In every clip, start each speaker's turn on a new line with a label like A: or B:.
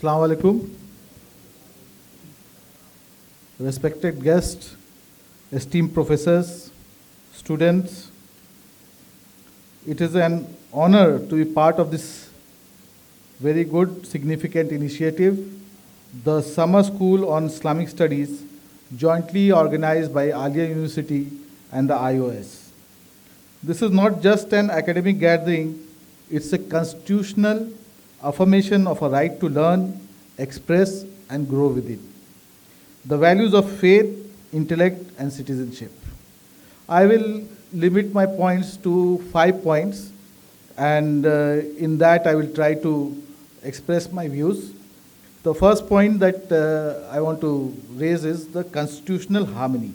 A: Assalamu alaikum. Respected guests, esteemed professors, students, it is an honor to be part of this very good, significant initiative, the Summer School on Islamic Studies, jointly organized by Alia University and the IOS. This is not just an academic gathering, it's a constitutional affirmation of a right to learn, express, and grow within. The values of faith, intellect, and citizenship. I will limit my points to 5 points, and in that I will try to express my views. The first point that I want to raise is the constitutional harmony.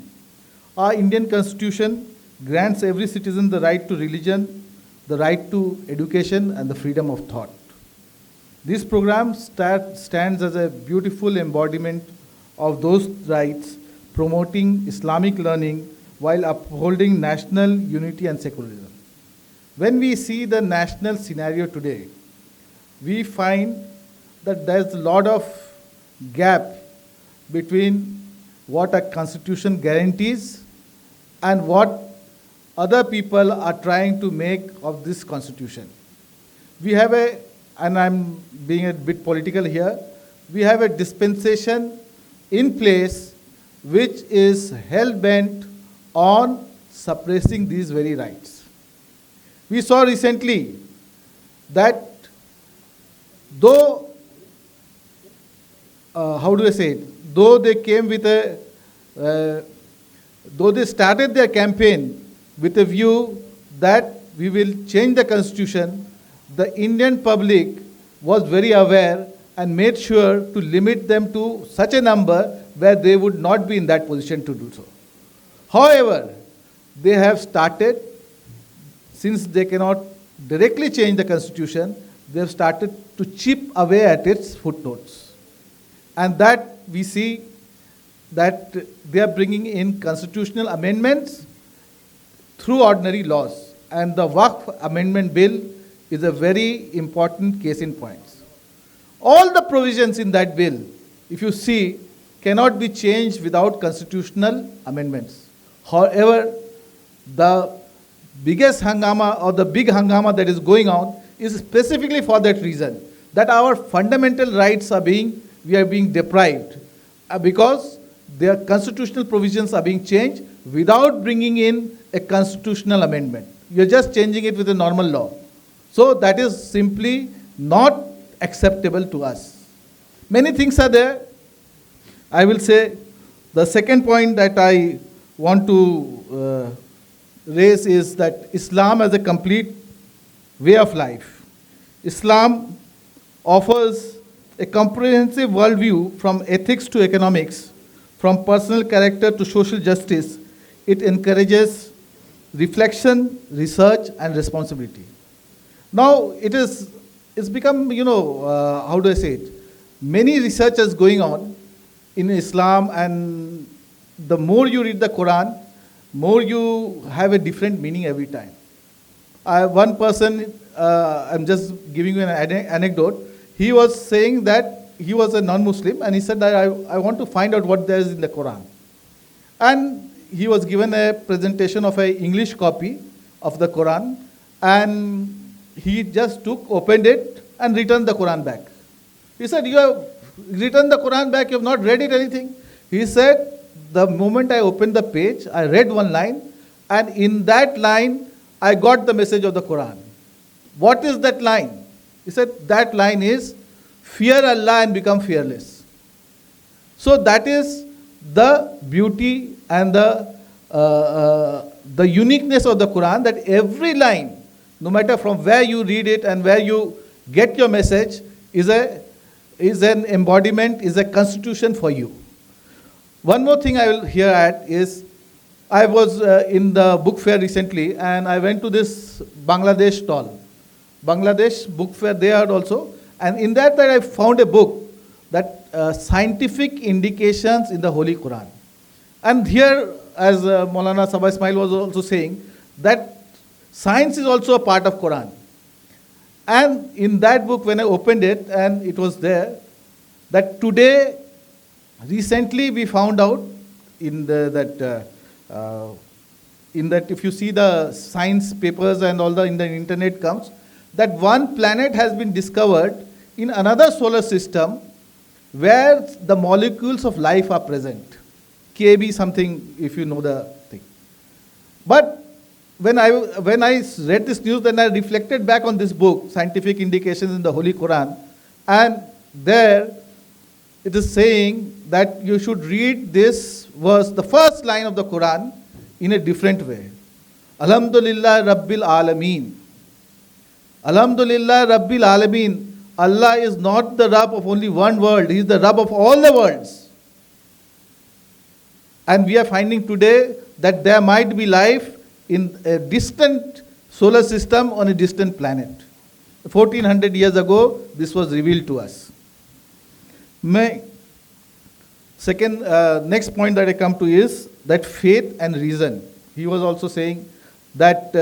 A: Our Indian Constitution grants every citizen the right to religion, the right to education, and the freedom of thought. This program stands as a beautiful embodiment of those rights, promoting Islamic learning while upholding national unity and secularism. When we see the national scenario today, we find that there's a lot of gap between what a constitution guarantees and what other people are trying to make of this constitution. We have and I'm being a bit political here, we have a dispensation in place which is hell-bent on suppressing these very rights. We saw recently that though, though they came with though they started their campaign with a view that we will change the constitution, the Indian public was very aware and made sure to limit them to such a number where they would not be in that position to do so. However, they have started, since they cannot directly change the constitution, they have started to chip away at its footnotes. And that we see that they are bringing in constitutional amendments through ordinary laws. And the Waqf Amendment Bill is a very important case in point. All the provisions in that bill, if you see, cannot be changed without constitutional amendments. However, the biggest hangama or the big hangama that is going on is specifically for that reason, that our fundamental rights we are being deprived because their constitutional provisions are being changed without bringing in a constitutional amendment. You're just changing it with a normal law. So that is simply not acceptable to us. Many things are there. I will say the second point that I want to raise is that Islam as a complete way of life. Islam offers a comprehensive worldview from ethics to economics, from personal character to social justice. It encourages reflection, research, and responsibility. Now, it's become, how do I say it? Many researchers going on in Islam, and the more you read the Quran, more you have a different meaning every time. One person, I'm just giving you an anecdote, he was saying that he was a non-Muslim, and he said that I want to find out what there is in the Quran. And he was given a presentation of an English copy of the Quran, and he just opened it, and returned the Quran back. He said, "You have returned the Quran back, you have not read it anything." He said, "The moment I opened the page, I read one line, and in that line, I got the message of the Quran." What is that line? He said, that line is, "Fear Allah and become fearless." So that is the beauty and the uniqueness of the Quran, that every line, no matter from where you read it and where you get your message, is an embodiment, is a constitution for you. One more thing I will here add is, I was in the book fair recently, and I went to this Bangladesh stall. Bangladesh book fair they had also, and in that I found a book that scientific indications in the Holy Quran. And here, as Maulana Sabah Ismail was also saying, that science is also a part of Quran. And in that book, when I opened it, and it was there, that today, recently we found out in that if you see the science papers and all the in the internet comes, that one planet has been discovered in another solar system where the molecules of life are present. KB something, if you know the thing. But when I read this news, then I reflected back on this book, Scientific Indications in the Holy Quran, and there it is saying that you should read this verse, the first line of the Quran, in a different way. Alhamdulillah Rabbil Alameen. Alhamdulillah Rabbil Alameen. Allah is not the Rabb of only one world, He is the Rabb of all the worlds. And we are finding today that there might be life in a distant solar system on a distant planet. 1400 years ago, this was revealed to us. Next point that I come to is that faith and reason. He was also saying that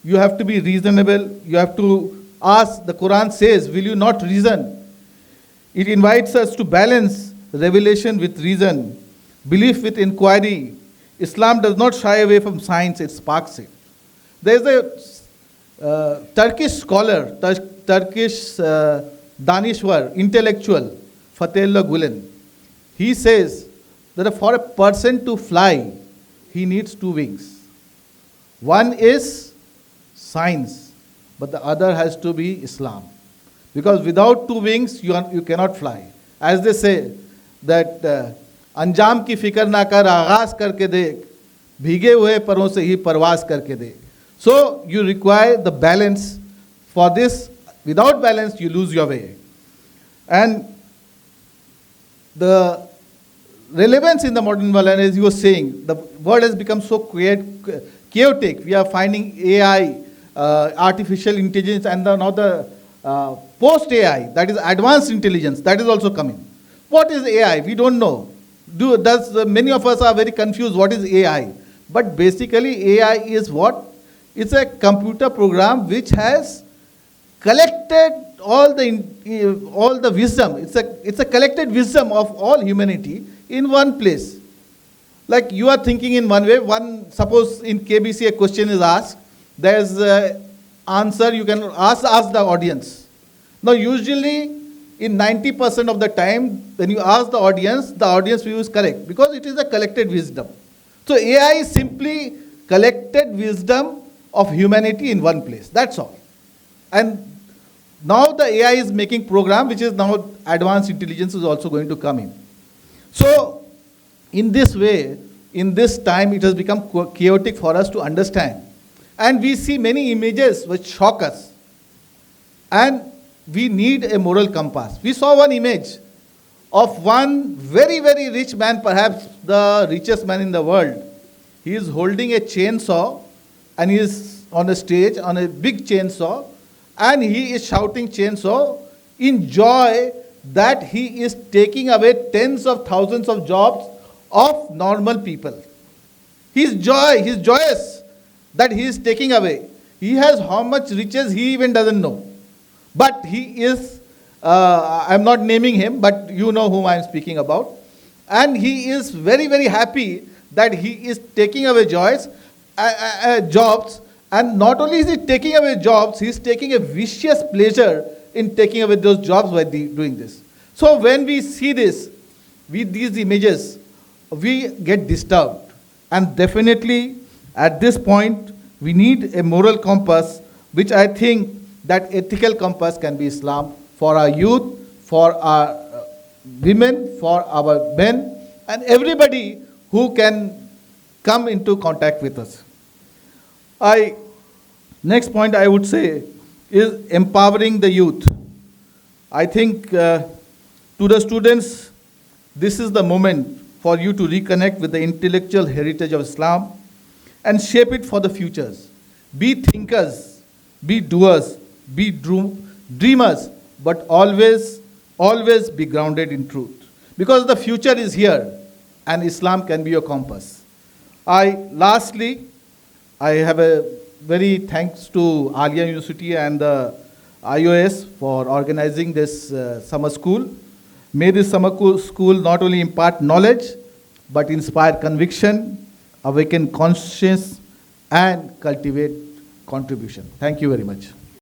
A: you have to be reasonable, you have to ask. The Quran says, will you not reason? It invites us to balance revelation with reason, belief with inquiry. Islam does not shy away from science, it sparks it. There is a Turkish scholar, Turkish Danishwar, intellectual, Fatehullah Gulen. He says that for a person to fly, he needs two wings. One is science, but the other has to be Islam. Because without two wings, you cannot fly. As they say, that अंजाम की फिक्र ना कर, आगाज करके देख, भीगे हुए परों से ही परवाज करके देख. So you require the balance. For this, without balance, you lose your way. And the relevance in the modern world, and as you were saying, the world has become so chaotic. We are finding AI, artificial intelligence, and now the post-AI, that is advanced intelligence, that is also coming. What is AI? We don't know. Many of us are very confused. What is AI? But basically, AI is what? It's a computer program which has collected all the wisdom. It's a collected wisdom of all humanity in one place. Like you are thinking in one way. Suppose in KBC a question is asked. There's an answer you can ask the audience. Now usually, in 90% of the time, when you ask the audience view is correct because it is a collected wisdom. So AI is simply collected wisdom of humanity in one place. That's all. And now the AI is making program, which is now advanced intelligence is also going to come in. So in this way, in this time, it has become chaotic for us to understand. And we see many images which shock us. And we need a moral compass. We saw one image of one very, very rich man, perhaps the richest man in the world. He is holding a chainsaw and he is on a stage on a big chainsaw and he is shouting chainsaw in joy that he is taking away tens of thousands of jobs of normal people. He's joyous that he is taking away. He has how much riches he even doesn't know. But he is, I'm not naming him, but you know whom I'm speaking about. And he is very, very happy that he is taking away jobs. And not only is he taking away jobs, he is taking a vicious pleasure in taking away those jobs by doing this. So when we see this, with these images, we get disturbed. And definitely, at this point, we need a moral compass, which I think that ethical compass can be Islam for our youth, for our women, for our men, and everybody who can come into contact with us. Next point I would say is empowering the youth. I think to the students, this is the moment for you to reconnect with the intellectual heritage of Islam and shape it for the futures. Be thinkers, be doers, be dreamers, but always be grounded in truth. Because the future is here and Islam can be your compass. Lastly, I have a very thanks to Alia University and the IOS for organizing this summer school. May this summer school not only impart knowledge, but inspire conviction, awaken conscience, and cultivate contribution. Thank you very much.